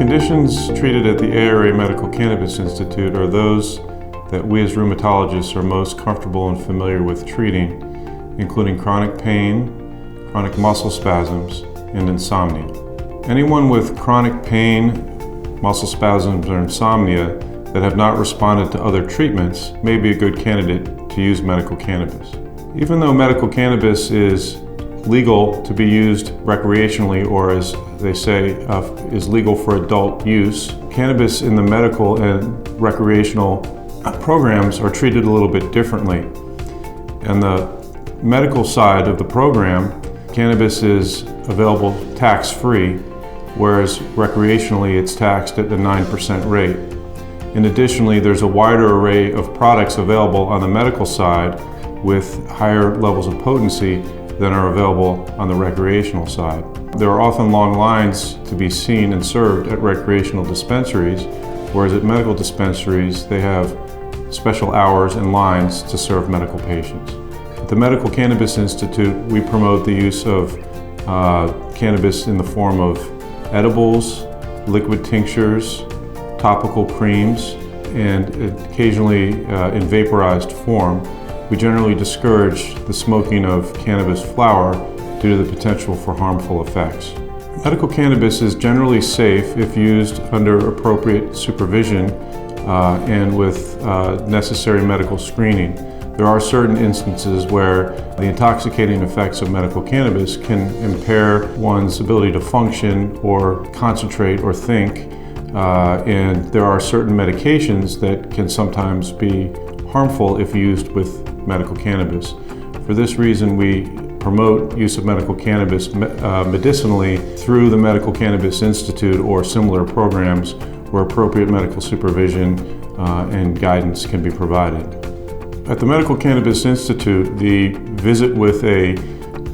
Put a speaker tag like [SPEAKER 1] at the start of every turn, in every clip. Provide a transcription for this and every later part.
[SPEAKER 1] conditions treated at the ARA Medical Cannabis Institute are those that we as rheumatologists are most comfortable and familiar with treating, including chronic pain, chronic muscle spasms, and insomnia. Anyone with chronic pain, muscle spasms, or insomnia that have not responded to other treatments may be a good candidate to use medical cannabis. Even though medical cannabis is legal to be used recreationally, or as they say, is legal for adult use, cannabis in the medical and recreational programs are treated a little bit differently. On the medical side of the program, cannabis is available tax-free, whereas recreationally it's taxed at the 9% rate. And additionally, there's a wider array of products available on the medical side with higher levels of potency than are available on the recreational side. There are often long lines to be seen and served at recreational dispensaries, whereas at medical dispensaries they have special hours and lines to serve medical patients. At the Medical Cannabis Institute, we promote the use of cannabis in the form of edibles, liquid tinctures, topical creams, and occasionally in vaporized form. We generally discourage the smoking of cannabis flower due to the potential for harmful effects. Medical cannabis is generally safe if used under appropriate supervision and with necessary medical screening. There are certain instances where the intoxicating effects of medical cannabis can impair one's ability to function or concentrate or think, and there are certain medications that can sometimes be harmful if used with medical cannabis. For this reason, we promote use of medical cannabis medicinally through the Medical Cannabis Institute or similar programs where appropriate medical supervision and guidance can be provided. At the Medical Cannabis Institute, the visit with a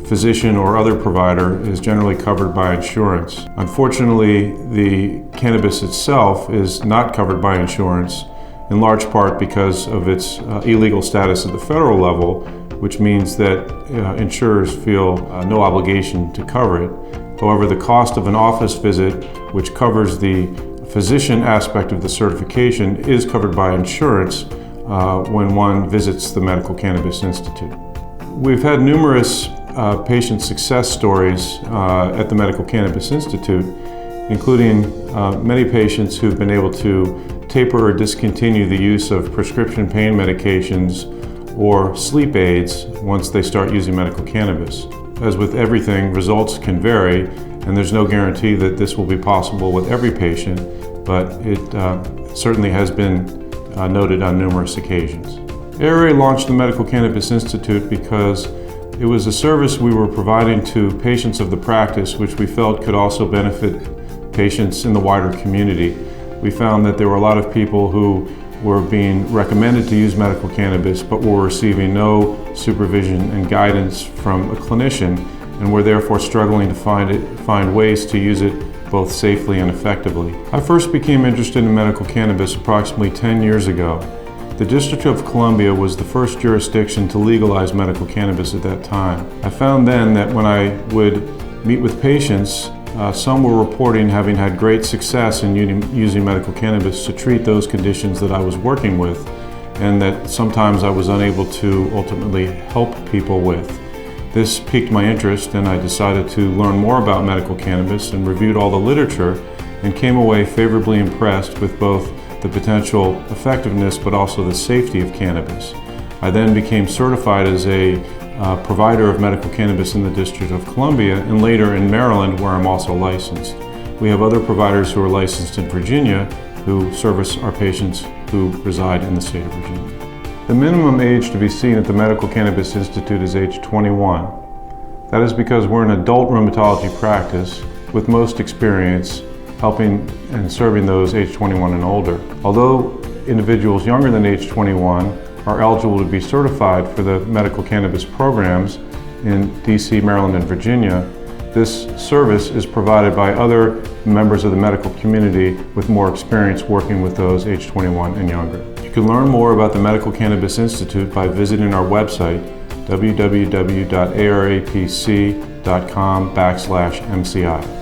[SPEAKER 1] physician or other provider is generally covered by insurance. Unfortunately, the cannabis itself is not covered by insurance, in large part because of its illegal status at the federal level, which means that insurers feel no obligation to cover it. However, the cost of an office visit, which covers the physician aspect of the certification, is covered by insurance when one visits the Medical Cannabis Institute. We've had numerous patient success stories at the Medical Cannabis Institute, including many patients who've been able to taper or discontinue the use of prescription pain medications or sleep aids once they start using medical cannabis. As with everything, results can vary, and there's no guarantee that this will be possible with every patient, but it certainly has been noted on numerous occasions. ARA launched the Medical Cannabis Institute because it was a service we were providing to patients of the practice, which we felt could also benefit patients in the wider community. We found that there were a lot of people who were being recommended to use medical cannabis but were receiving no supervision and guidance from a clinician and were therefore struggling to find ways to use it both safely and effectively. I first became interested in medical cannabis approximately 10 years ago. The District of Columbia was the first jurisdiction to legalize medical cannabis at that time. I found then that when I would meet with patients, some were reporting having had great success in using medical cannabis to treat those conditions that I was working with, and that sometimes I was unable to ultimately help people with. This piqued my interest, and I decided to learn more about medical cannabis and reviewed all the literature and came away favorably impressed with both the potential effectiveness but also the safety of cannabis. I then became certified as a provider of medical cannabis in the District of Columbia and later in Maryland, where I'm also licensed. We have other providers who are licensed in Virginia who service our patients who reside in the state of Virginia. The minimum age to be seen at the Medical Cannabis Institute is age 21. That is because we're an adult rheumatology practice with most experience helping and serving those age 21 and older. Although individuals younger than age 21 are eligible to be certified for the medical cannabis programs in DC, Maryland, and Virginia, this service is provided by other members of the medical community with more experience working with those age 21 and younger. You can learn more about the Medical Cannabis Institute by visiting our website, www.arapc.com/MCI.